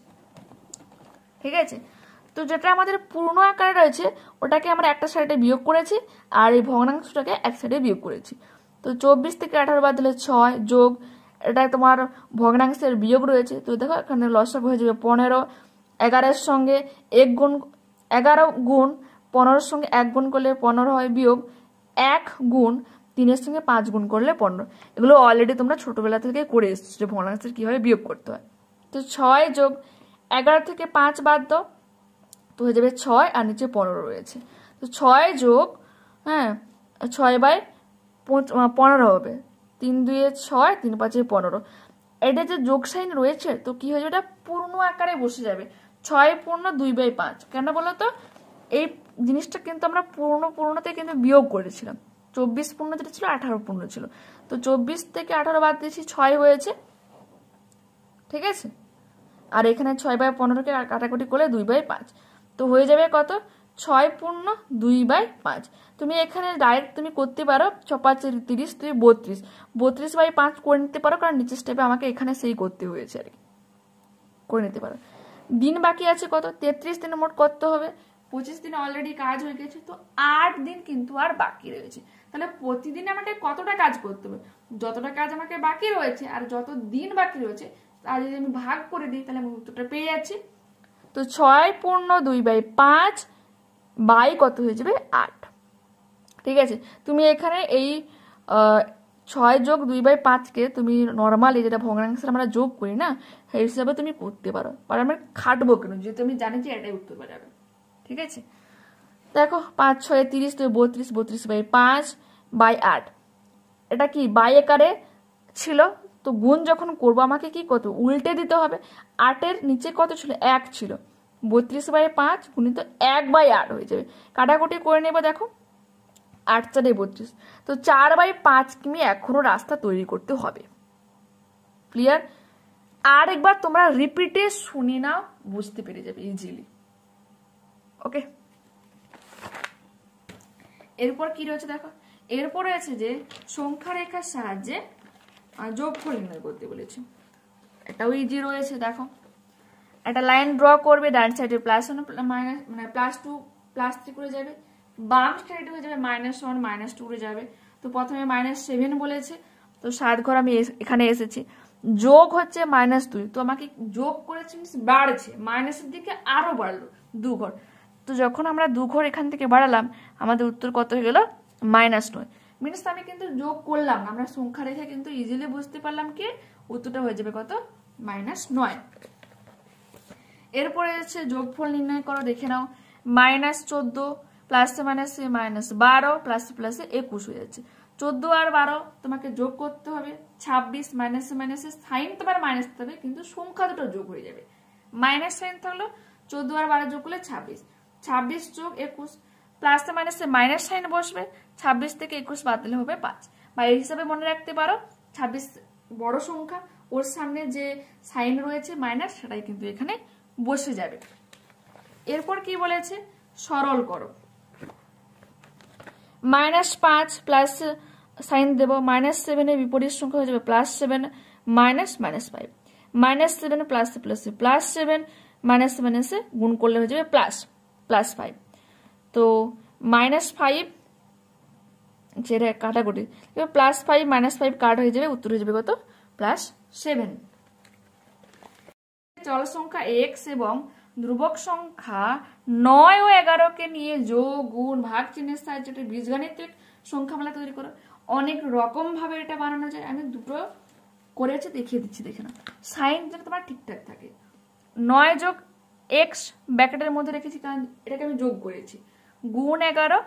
ঠিক আছে, তো যেটা আমাদের পূর্ণ আকারে রয়েছে ওটাকে আমরা একটা সাইডে বিয়োগ করেছি, আর এই ভগ্নাংশটাকে এক সাইডে বিয়োগ করেছি। তো 24 থেকে 18 বাদ দিলে 6 যোগ, এটা তোমার ভগ্নাংশের বিয়োগ রয়েছে। তো দেখো এখানে লসাগু হয়ে যাবে 15। 11-এর সঙ্গে 1 গুণ, 11 গুণ 15-এর সঙ্গে 1 গুণ করলে 15 হয়, বিয়োগ 1 গুণ 3-এর সঙ্গে 5 গুণ করলে 15। এগুলো অলরেডি তোমরা ছোটবেলা থেকে করে এসেছো যে ভগ্নাংশের কিভাবে বিয়োগ করতে হয়। তো 6 যোগ 11 থেকে 5 বাদ দাও, তো হয়ে যাবে 6, আর নিচে 15 রয়েছে। তো 6 যোগ 6/15 হবে, 3 2 6, 3 5 15। এটা যে যোগ সাইন রয়েছে তো কি হয়ে যাবে? এটা পূর্ণ আকারে বসে যাবে। 6 পূর্ণ 2/5। কেন বলো তো? এই জিনিসটা কিন্তু আমরা পূর্ণতে কিন্তু বিয়োগ করেছিলাম। 24 পূর্ণ যেটা ছিল 18 পূর্ণ ছিল, তো 24 থেকে 18 বাদ দিয়েছি, 6 হয়েছে। ঠিক আছে, আর এখানে 6/15কে কাটাকুটি করলে 2/5, তো হয়ে যাবে কত? 6 পূর্ণ 2/5। তুমি এখানে ডাইরেক্ট তুমি করতে পারো 6 5 30, তুমি 32, 32/5 করে নিতে পারো, কারণ নিচের স্টেপে আমাকে এখানে সেই করতে হয়েছে আর কি, করে নিতে পারো। দিন বাকি আছে কত? 33 দিনে মোট করতে হবে। 25 দিনে অলরেডি কাজ হয়ে গেছে, তো 8 দিন কিন্তু আর বাকি রয়েছে। তাহলে প্রতিদিন আমাকে কতটা কাজ করতে হবে? যতটা কাজ আমাকে বাকি রয়েছে আর যত দিন বাকি রয়েছে আর যদি আমি ভাগ করে দিই তাহলে আমি উত্তরটা পেয়ে যাচ্ছি। তো 6 পূর্ণ 2/5 বাই কত হয়ে যাবে? 8। ঠিক আছে, তুমি এখানে এই 6 যোগ 2/5কে তুমি নর্মালি যেটা ভগ্নাংশের আমরা যোগ করি না, সেই হিসাবে তুমি করতে পারো। আর আমি খাটবো কেন, যেহেতু আমি জানি যে এটাই উত্তর পাওয়া যাবে। ঠিক আছে, দেখো 5 6 30, তো 32, 32/5 বাই 8। এটা কি বাই আকারে ছিল, তো গুণ যখন করবো আমাকে কি করতে হবে? উল্টে দিতে হবে। 8-এর নিচে কত ছিল? 1 ছিল, 32/5 গুণিত 1/8 হয়ে যাবে। কাটাকুটি করে নেবো, দেখো 8 4 32, তো 4/5 কিমি এখনো রাস্তা তৈরি করতে হবে। ক্লিয়ার? আর একবার তোমরা রিপিটে শুনে নাও, বুঝতে পেরে যাবে ইজিলি। ওকে, এরপর কি রয়েছে দেখো, এরপর রয়েছে যে সংখ্যা রেখার সাহায্যে যোগফল নির্ণয় করতে বলেছে। এটাও ইজি রয়েছে। দেখো একটা লাইন ড্র করবে, ডান সাইডে +1 মাইনাস মানে +2 +3 করে যাবে, বাম সাইডে হয়ে যাবে -1 -2 করে যাবে। তো প্রথমে -7 বলেছে, তো 7 ঘর আমি এখানে এসেছি, যোগ হচ্ছে -2, তো আমাকে যোগ করেছে বাড়ছে, মাইনাসের দিকে আরো বাড়লো 2 ঘর। তো যখন আমরা 2 ঘর এখান থেকে বাড়ালাম আমাদের উত্তর কত হয়ে গেল? -9। মিনস আমি কিন্তু যোগ করলাম না, আমরা সংখ্যা রেখে কিন্তু ইজিলি বুঝতে পারলাম কি উত্তরটা হয়ে যাবে কত? -9। এরপরে হচ্ছে যোগফল নির্ণয় করো, দেখে নাও। -14 প্লাসে মাইনাসে -12 প্লাসে প্লাসে 21 হয়ে যাচ্ছে। 14 আর 12 তোমাকে যোগ করতে হবে, 26 মাইনাসে মাইনাসে সাইন তোমার মাইনাস হবে কিন্তু সংখ্যা দুটো যোগ হয়ে যাবে, মাইনাস সাইন থাকলো, 14 আর 12 যোগ করলে 26, 26 যোগ 21 প্লাসে মাইনাসে মাইনাস সাইন বসবে, 26 থেকে 21 বাদ দিলে হবে 5, বা এই হিসাবে মনে রাখতে পারো 26 বড় সংখ্যা, ওর সামনে যে সাইন রয়েছে মাইনাস সেটাই কিন্তু এখানে বসে যাবে। এরপর কি বলেছে? সরল করো। -5 প্লাস সাইন দেব, -7 এর বিপরীত সংখ্যা হয়ে যাবে +7 মাইনাস -5, -7 প্লাসে প্লাসে +7 মাইনাস মাইনাসে গুণ করলে হয়ে যাবে +5। তো -5 যেটা কাটাকুটি, এবার +5 -5 কাট হয়ে যাবে, উত্তর হয়ে যাবে কত? +7। চল সংখ্যা x এবং ধ্রুবক সংখ্যা 9 ও 11 কে নিয়ে যোগ গুণ ভাগ চিহ্নের সাহায্যে একটা বীজগাণিতিক সংখ্যামালা তৈরি করো। অনেক রকম ভাবে এটা বানানো যায়, আমি দুটো করেছি দেখিয়ে দিচ্ছি, দেখে নাও। সাইন যেন তোমার ঠিকঠাক থাকে, 9 যোগ x ব্র্যাকেটের মধ্যে রেখেছি কারণ এটাকে আমি যোগ করেছি, গুণ 11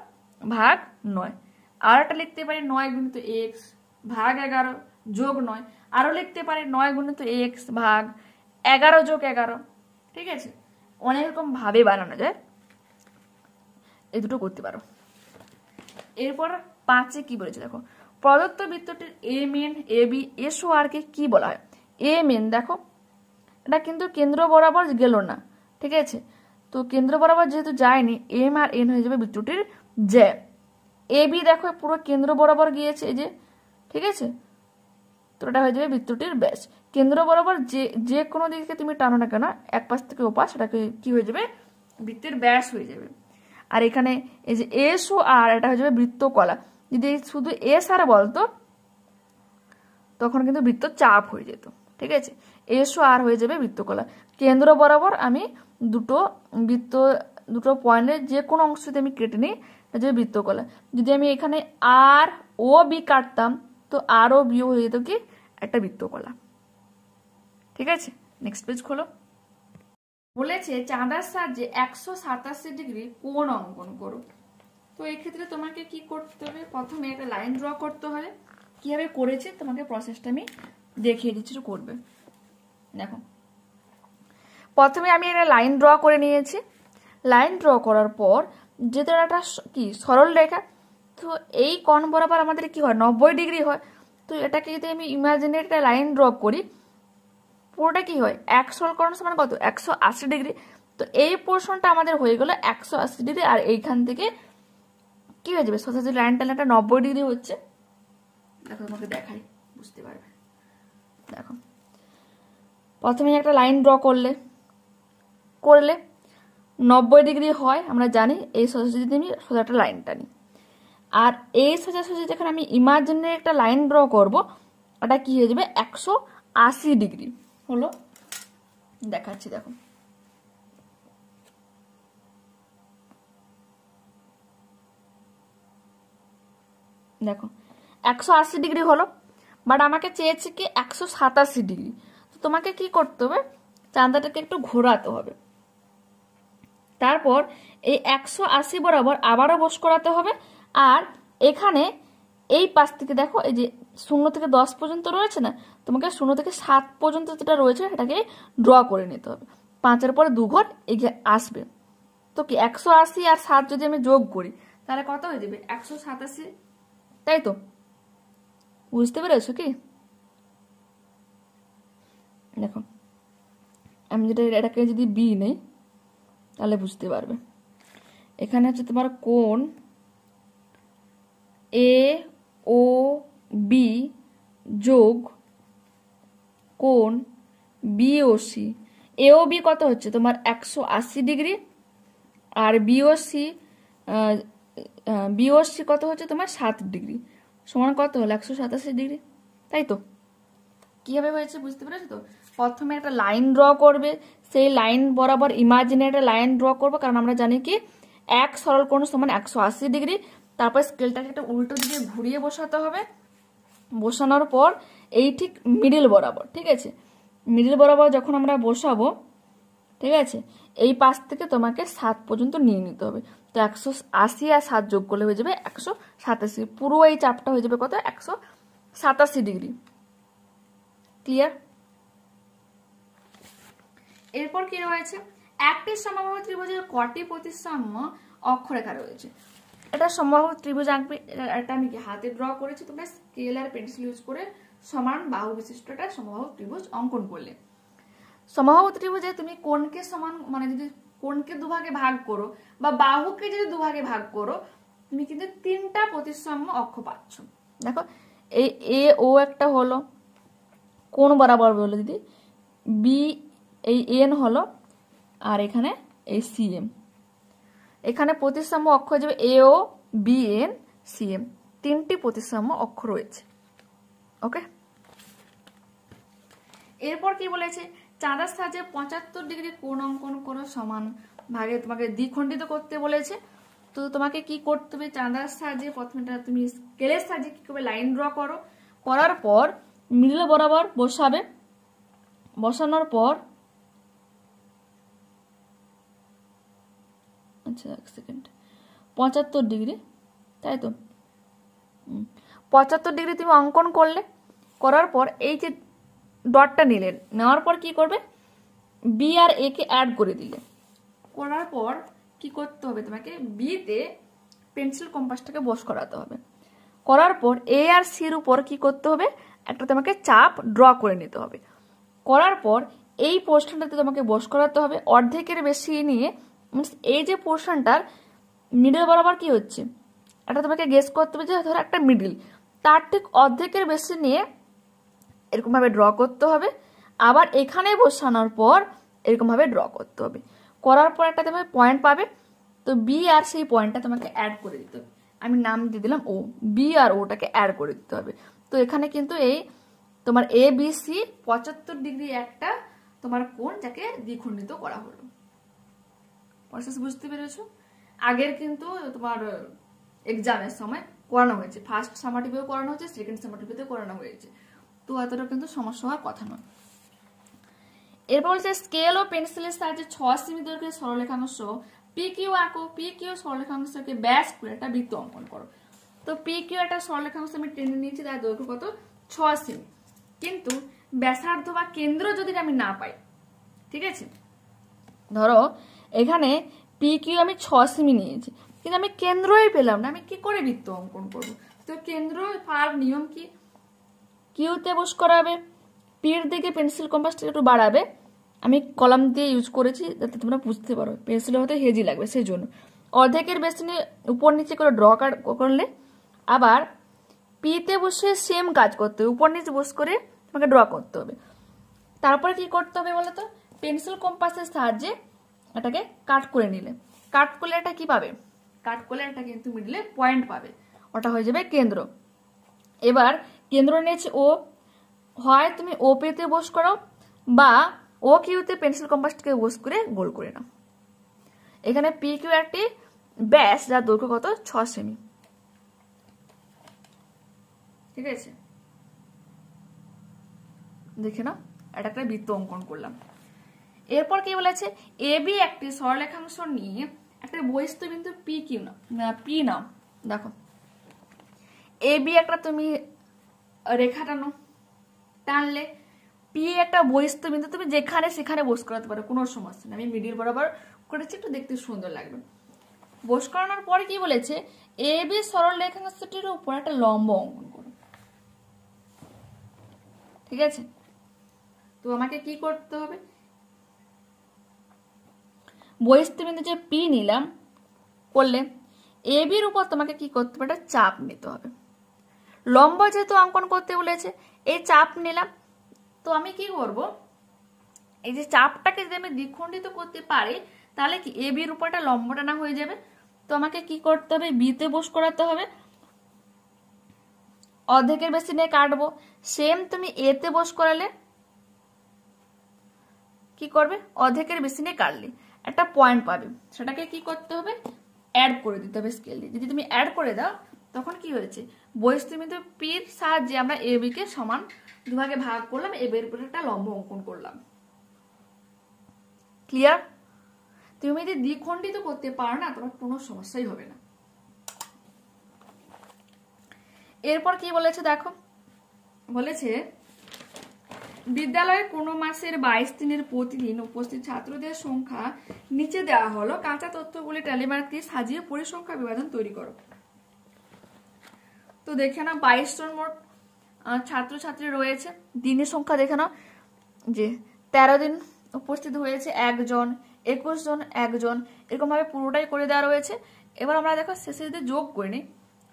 ভাগ 9। আর একটা লিখতে পারি 9 গুণিত x ভাগ 11 যোগ 9, আরো লিখতে পারি 9 গুণিত x ভাগ 11 যোগ 11। ঠিক আছে, অনেক রকম ভাবে বানানো যায়, এই দুটো করতে পারো। এরপর 5 কি বলেছে দেখো, প্রদত্ত বৃত্তটির M N A B S O R কে কি বলা হয়? এম এন দেখো এটা কিন্তু কেন্দ্র বরাবর গেল না, ঠিক আছে, তো কেন্দ্র বরাবর যেহেতু যায়নি এম আর এন হয়ে যাবে বৃত্তটির জ্যা। এ বি দেখো পুরো কেন্দ্র বরাবর গিয়েছে এই যে, ঠিক আছে, তো এটা হয়ে যাবে বৃত্তটির ব্যাস। কেন্দ্র বরাবর যে কোনো দিকে তুমি টানো না কেন এক পাশ থেকে ও পাশ, সেটাকে কি হয়ে যাবে? বৃত্তের ব্যাস হয়ে যাবে। আর এখানে এই যে এস ও আর এটা হয়ে যাবে বৃত্তকলা। যদি শুধু এস আর বলতো তখন কিন্তু বৃত্ত চাপ হয়ে যেত, ঠিক আছে, এস ও আর হয়ে যাবে বৃত্তকলা। কেন্দ্র বরাবর আমি দুটো পয়েন্টের যে কোনো অংশ যদি আমি কেটে নিই এটা যাবে বৃত্তকলা। যদি আমি এখানে আর ও বি কাটতাম তো আর ও বিও হয়ে যেত কি একটা বৃত্তকলা। ঠিক আছে, নেক্সট পেজ খোলো। বলেছে চাঁদার সাহায্যে 187 ডিগ্রি কোণ অঙ্কন করো। তো এই ক্ষেত্রে তোমাকে কি করতে হবে? প্রথমে একটা লাইন ড্র করতে হবে। কিভাবে করেছে তোমাকে প্রসেসটা আমি দেখিয়ে দিচ্ছি, করবে। দেখো প্রথমে আমি একটা লাইন ড্র করে নিয়েছি। লাইন ড্র করার পর যেটা একটা কি সরল রেখা, তো এই কোণ বরাবর আমাদের কি হয় 90 ডিগ্রি হয়। তো এটাকে যদি আমি ইমাজিনারি একটা লাইন ড্র করি পুরোটা কি হয় 1 সরল কোণ সমান কত 180 ডিগ্রি। তো এই পোর্শনটা আমাদের হয়ে গেল 180 ডিগ্রি। আর এইখান থেকে কি হয়ে যাবে সোজা যে লাইনটা 90 ডিগ্রি হচ্ছে। দেখো তোমাকে দেখাই বুঝতে পারবে। দেখো প্রথমে একটা লাইন ড্র করলে 90 ডিগ্রি হয় আমরা জানি। এই সোজাসুজি আমি সোজা একটা লাইন টানি, আর এই সোজাসুজি যখন আমি ইমাজিনারি একটা লাইন ড্র করব ওটা কি হয়ে যাবে 180 ডিগ্রি হলো। দেখাচ্ছি দেখো, দেখো 180 ডিগ্রি হলো, বাট আমাকে চেয়েছে কি 187 ডিগ্রি। তো তোমাকে কি করতে হবে চাঁদাটাকে একটু ঘোরাতে হবে। তারপর এই 180 বরাবর আবারও বস করাতে হবে। আর এখানে এই পাশ থেকে দেখো এই যে 0 থেকে 10 পর্যন্ত রয়েছে না, তোমাকে 0 থেকে 7 পর্যন্ত যেটা রয়েছে সেটাকে ড্র করে নিতে হবে। 5-এর পরে 2 ঘর এগিয়ে আসবে। তো কি 180 আর 7 যদি আমি যোগ করি তাহলে কত হয়ে যাবে 187, তাই তো? বুঝতে পেরেছো কি? দেখো আমি যেটা এটাকে যদি বি নেই তাহলে বুঝতে পারবে। এখানে হচ্ছে তোমার কোণ এ ও বি যোগ কোণ বি ও সি। এ ও বি কত হচ্ছে তোমার 180 ডিগ্রি, আর বি ও সি কত হচ্ছে তোমার 7 ডিগ্রি। সমান কত হলো 187 ডিগ্রি, তাই তো? কিভাবে হয়েছে বুঝতে পেরেছো তো? প্রথমে একটা লাইন ড্র করবে, সেই লাইন বরাবর ইমাজিনারি একটা লাইন ড্র করবো, কারণ আমরা জানি কি এক সরল কোণ সমান 180 ডিগ্রি। তারপর স্কেলটাকে একটা উল্টো দিকে ঘুরিয়ে বসাতে হবে, বসানোর পর এই ঠিক মিডিল বরাবর, ঠিক আছে, মিডিল বরাবর যখন আমরা বসাবো, ঠিক আছে, এই পাশ থেকে তোমাকে 7 পর্যন্ত নিয়ে নিতে হবে। তো 180 আর 7 যোগ করলে হয়ে যাবে 187, পুরো এই চাপটা হয়ে যাবে কত 187 ডিগ্রি। ক্লিয়ার? এরপর কি রয়েছে, একটি সমবাহু ত্রিভুজের কটি প্রতিসাম্য অক্ষরেখা রয়েছে। এটা সমবাহু ত্রিভুজ আঁকবে, এটা আমি কি হাতে ড্র করেছি, তোমরা স্কেল আর পেন্সিল ইউজ করে সমান বাহু বিশিষ্ট একটা সমবাহু ত্রিভুজ অঙ্কন করলে। সমবাহু ত্রিভুজে তুমি কোণকে সমান, মানে যদি কোণকে দুভাগে ভাগ করো বা বাহুকে যদি দুভাগে ভাগ করো, তুমি কিন্তু 3টা প্রতিসাম্য অক্ষ পাচ্ছ। দেখো এই এ ও একটা হলো কোণ বরাবর বলো দিদি, বি এই এন হলো, আর এখানে এই সিএম, এখানে প্রতিসাম্য অক্ষ হয়ে যাবে এ ও বি এন সিএম, 3টি প্রতিসাম্য অক্ষ রয়েছে। ওকে, এরপর কি বলেছে, চাঁদার সাহায্যে 75 ডিগ্রি কোণ অঙ্কন করো, সমান ভাগে তোমাকে দ্বিখণ্ডিত করতে বলেছে। তো তোমাকে কি করতে হবে, চাঁদার সাহায্যে প্রথমে তুমি স্কেলের সাহায্যে কি করবে, লাইন ড্র করো, করার পর মিডল বরাবর বসাবে, বসানোর পর আচ্ছা 1 সেকেন্ড, 75 ডিগ্রি, তাই তো? 75 ডিগ্রি তুমি অঙ্কন করলে, করার পর এই যে ডটটা নিলে, নেওয়ার পর কি করবে, বি আর এ কে অ্যাড করে দিলে, করার পর কি করতে হবে, তোমাকে বিতে পেন্সিল কম্পাসটাকে বস করাতে হবে, করার পর এ আর সির উপর কি করতে হবে, একটা তোমাকে চাপ ড্র করে নিতে হবে, করার পর এই পোর্শনটাতে তোমাকে বস করাতে হবে, অর্ধেকের বেশি নিয়ে, মিনস এই যে পোর্শনটার মিডল বরাবর কি হচ্ছে, এটা তোমাকে গেস করতে হবে যে ধরো একটা মিডিল, তার ঠিক অর্ধেকের বেশি নিয়ে এরকম ভাবে ড্র করতে হবে, আবার এখানে বসানোর পর এরকম ভাবে ড্র করতে হবে, করার পর একটা তোমাকে পয়েন্ট পাবে। তো বি আর সেই পয়েন্টটা তোমাকে অ্যাড করে দিতে হবে, আমি নাম দিয়ে দিলাম ও, বি আর ওটাকে অ্যাড করে দিতে হবে। তো এখানে কিন্তু এই তোমার এ বি সি 75 ডিগ্রি একটা তোমার কোণ, যাকে দ্বিখণ্ডিত করা হলো। প্রসেস বুঝতে পেরেছো? আগের কিন্তু তোমার এক্সামের সময় করানো হয়েছে, ফার্স্ট সামাটিভেও করানো হয়েছে, সেকেন্ড সামাটিভেতে করানো হয়েছে, তো এতটা কিন্তু সমস্যা হওয়ার কথা নয়। এরপর হচ্ছে স্কেল ও পেন্সিলের সাহায্যে 6 সেমি দৈর্ঘ্যের সরলরেখাংশ পি কিউ আঁকো, পি কিউ সরলরেখাংশকে ব্যাস করে একটা বৃত্ত অঙ্কন করো। তো পি কিউ একটা সরলরেখাংশ আমি টেনে নিয়েছি, তার দৈর্ঘ্য কত 6 সেমি, কিন্তু ব্যাসার্ধ বা কেন্দ্র যদি আমি না পাই, ঠিক আছে, ধরো এখানে পি কিউ আমি 6 সেমি নিয়েছি, কিন্তু আমি কেন্দ্রই পেলাম না, আমি কি করে বৃত্ত অঙ্কন করবো? তো কেন্দ্র পাওয়ার নিয়ম কি, কিউতে বস করাবে, পির দিকে পেন্সিল কম্পাসটা একটু বাড়াবে, আমি কলম দিয়ে ইউজ করেছি যাতে তোমরা বুঝতে পারো, পেন্সিলের হতে হেজি লাগবে সেই জন্য, অর্ধেকের বেশি নিয়ে উপর নিচে করে ড্র করলে, আবার পিতে বসে সেম কাজ করতে হবে, উপর নিচে বস করে তোমাকে ড্র করতে হবে। তারপরে কি করতে হবে বলো তো, পেন্সিল কম্পাসের সাহায্যে এটাকে কাট করে নিলে, কাট করলে এটা কি পাবে, কাট করলে এটা কিন্তু মিডলে পয়েন্ট পাবে, ওটা হয়ে যাবে কেন্দ্র। এবার কেন্দ্র নিয়েছে ও, হয় তুমি ও পেতে বস করো বা ও কিউতে পেন্সিল কম্পাসটাকে বস করে গোল করে নাও। এখানে পি কিউ একটি ব্যাস, যার দৈর্ঘ্য কত 6 সেমি, ঠিক আছে, দেখে নাও, এটা একটা বৃত্ত অঙ্কন করলাম। এরপর কি বলেছে, এ বি একটি সরলরেখাংশ নিয়ে একটা বহিস্থ বিন্দু পি কিউ নাও, পি নাও, দেখো এ বি একটা তুমি রেখা টানো, টানলে পি একটা বহিস্থ বিন্দু তুমি যেখানে সেখানে বস করাতে পারো, কোনো সমস্যা নেই, আমি মিডিল বরাবর করেছি, একটু দেখতে সুন্দর লাগবে। বস করানোর পরে কি বলেছে, এ বি সরল রেখাংশটির উপর একটা লম্ব অঙ্কন করো, ঠিক আছে। তো আমাকে কি করতে হবে, বহিস্থ বিন্দু যে পি নিলাম করলে, এ বির উপর তোমাকে কি করতে হবে, একটা চাপ নিতে হবে, লম্ব যেহেতু অঙ্কন করতে বলেছে, এই চাপ নিলাম। তো আমি কি করব, এই যে চাপটাকে যদি আমি দ্বিখণ্ডিত করতে পারি, তাহলে কি এ বির উপরটা লম্ব টানা হয়ে যাবে। তো আমাকে কি করতে হবে, বিতে বস করাতে হবে, অর্ধেকের বেশি নিয়ে কাটবো। সেম তুমি এতে বস করালে কি করবে, অর্ধেকের বেশি নিয়ে কাটলে একটা পয়েন্ট পাবে, সেটাকে কি করতে হবে, অ্যাড করে দিতে হবে স্কেল দিয়ে। যদি তুমি অ্যাড করে দাও তখন কি হয়েছে, বহিঃস্থিত পির সাহায্যে আমরা এ বি কে সমান দুভাগে ভাগ করলাম, এ বির উপরে একটা লম্ব অঙ্কন করলাম। ক্লিয়ার? তুমি যদি দ্বিখণ্ডিত করতে পারো না, তোমার কোনো সমস্যাই হবে না। এরপর কি বলেছে দেখো, বলেছে বিদ্যালয়ে কোনো মাসের 22 দিনের প্রতিদিন উপস্থিত ছাত্রদের সংখ্যা নিচে দেওয়া হলো, কাঁচা তথ্যগুলি ট্যালিমার্ক দিয়ে সাজিয়ে পরিসংখ্যা বিভাজন তৈরি করো। তো দেখে না 22 জন মোট ছাত্রছাত্রী রয়েছে। দিনের সংখ্যা দেখে না যে 13 দিন উপস্থিত হয়েছে একজন, 21 জন একজন, এরকম ভাবে পুরোটাই করে দেওয়া রয়েছে। এবার আমরা দেখো শেষে যদি যোগ করে নিই,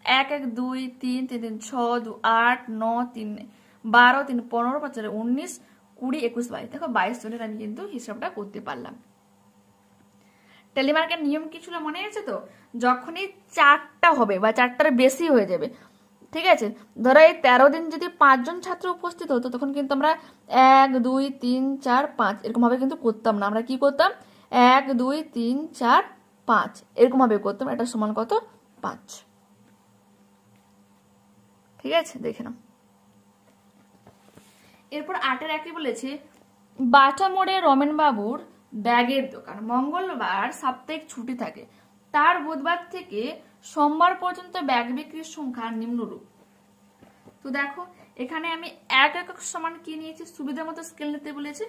1 1 2 3 3 3 6 2 8 9 3 12 3 15 5 19 20 21 22, দেখো 22 জনের আমি কিন্তু হিসাবটা করতে পারলাম। টেলিমার্কের নিয়ম কি ছিল মনে আছে তো, যখনই 4টা হবে বা 4টার বেশি হয়ে যাবে, ঠিক আছে, ধরো এই 13 দিন যদি 5 জন ছাত্র উপস্থিত হতো তখন কিন্তু আমরা 1 2 3 4 5 এরকম ভাবে কিন্তু করতাম না, আমরা কি করতাম 1 2 3 4 5 এরকম ভাবে করতাম। এটা সমান কত, 5। ঠিক আছে, দেখে নাও। এরপর 8-এর একে বলেছে বাটা মোড়ে রমেন বাবুর ব্যাগের দোকান, মঙ্গলবার সাপ্তাহিক ছুটি থাকে, তার বুধবার থেকে সোমবার পর্যন্ত ব্যাগ বিক্রির সংখ্যা নিম্নরূপ। তো দেখো এখানে আমি 1 একক সমান কি নিয়েছি, সুবিধা মতো স্কেল নিতে বলেছে।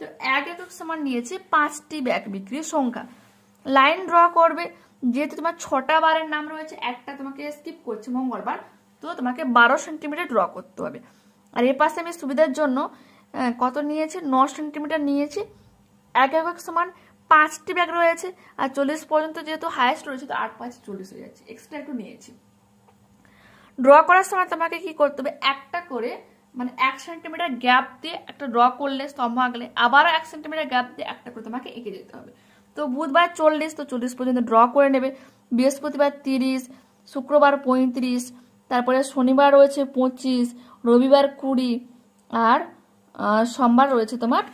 তো 1 একক সমান নিয়েছি 5টি ব্যাগ বিক্রির সংখ্যা। লাইন ড্র করবে, যেহেতু তোমার 6টা বারের নাম রয়েছে, একটা তোমাকে স্কিপ করছে মঙ্গলবার, তো তোমাকে 12 সেন্টিমিটার ড্র করতে হবে। আর এর পাশে আমি সুবিধার জন্য কত নিয়েছি, 9 সেন্টিমিটার নিয়েছি। 1 একক সমান 5টি ব্যাগ রয়েছে, আর 40 পর্যন্ত যেহেতু হাইয়েস্ট রয়েছে, তো 8 5 40 হয়ে যাচ্ছে, এক্সট্রা একটু নিয়েছি। ড্র করার সময় তোমাকে কি করতে হবে, একটা করে মানে 1 সেন্টিমিটার গ্যাপ দিয়ে একটা ড্র করলে স্তম্ভ আঁকলে, আবারও 1 সেন্টিমিটার গ্যাপ দিয়ে একটা করে তোমাকে এঁকে যেতে হবে। তো বুধবার 40, তো 40 পর্যন্ত ড্র করে নেবে। বৃহস্পতিবার 30, শুক্রবার 35, তারপরে শনিবার রয়েছে 25, রবিবার 20, আর সোমবার রয়েছে তোমার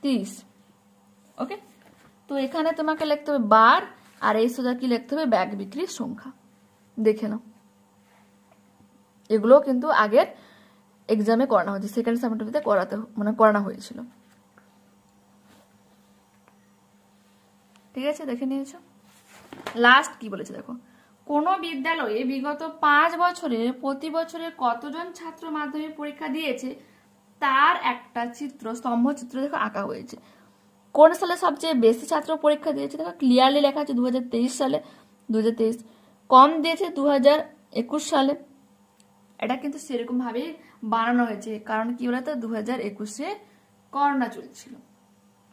30। ওকে, তো এখানে তোমাকে লিখতে হবে বার, আর এই সোজা কি লিখতে হবে, ব্যাগ বিক্রির সংখ্যা। দেখে নাও, এগুলো কিন্তু আগের এক্সামে করানো হয়েছে, সেকেন্ড সেমিস্টারে করানো হয়েছিল। ঠিক আছে, দেখে নিয়েছো। লাস্ট কি বলেছে দেখো, কোন বিদ্যালয়ে বিগত 5 বছরে প্রতি বছরে কতজন ছাত্র মাধ্যমিক পরীক্ষা দিয়েছে তার একটা চিত্র, স্তম্ভ চিত্র দেখো আঁকা হয়েছে। কোন সালে সবচেয়ে বেশি ছাত্র পরীক্ষা দিয়েছে দেখো ক্লিয়ারলি লেখা আছে 2023 সালে, 2023। কম দিয়েছে 2021 সালে। এটা কিন্তু সেরকম ভাবেই বানানো হয়েছে, কারণ কি বলতো 2021-এ করোনা চলছিল,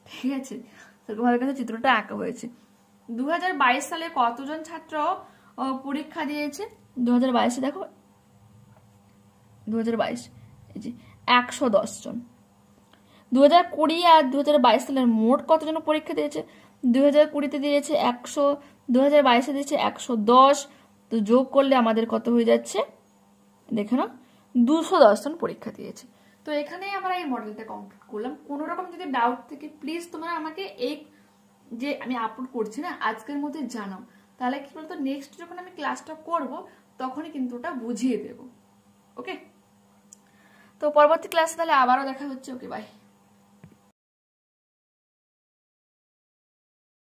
ঠিক আছে, সেরকম ভাবে কিন্তু চিত্রটা আঁকা হয়েছে। 2022 সালে কতজন ছাত্র পরীক্ষা দিয়েছে, 2022-এ দেখো 2022 এই যে 110 জন। 2020 আর 2022 সালের মোট কতজন পরীক্ষা দিয়েছে, 2020-তে দিয়েছে 100, 2022-এ দিয়েছে 110, তো যোগ করলে আমাদের কত হয়ে যাচ্ছে দেখে নাও, 210 জন পরীক্ষা দিয়েছে। তো এখানে আমরা এই মডেলটা কমপ্লিট করলাম। কোনো রকম যদি ডাউট থেকে প্লিজ তোমরা আমাকে এই যে আমি আপলোড করছি না আজকের মধ্যে জানাও, তাহলে কি বলতো নেক্সট যখন আমি ক্লাসটা করব তখনই কিন্তু ওটা বুঝিয়ে দেব। ওকে, তো পরবর্তী ক্লাসে তাহলে আবারও দেখা হচ্ছে। ওকে, বাই।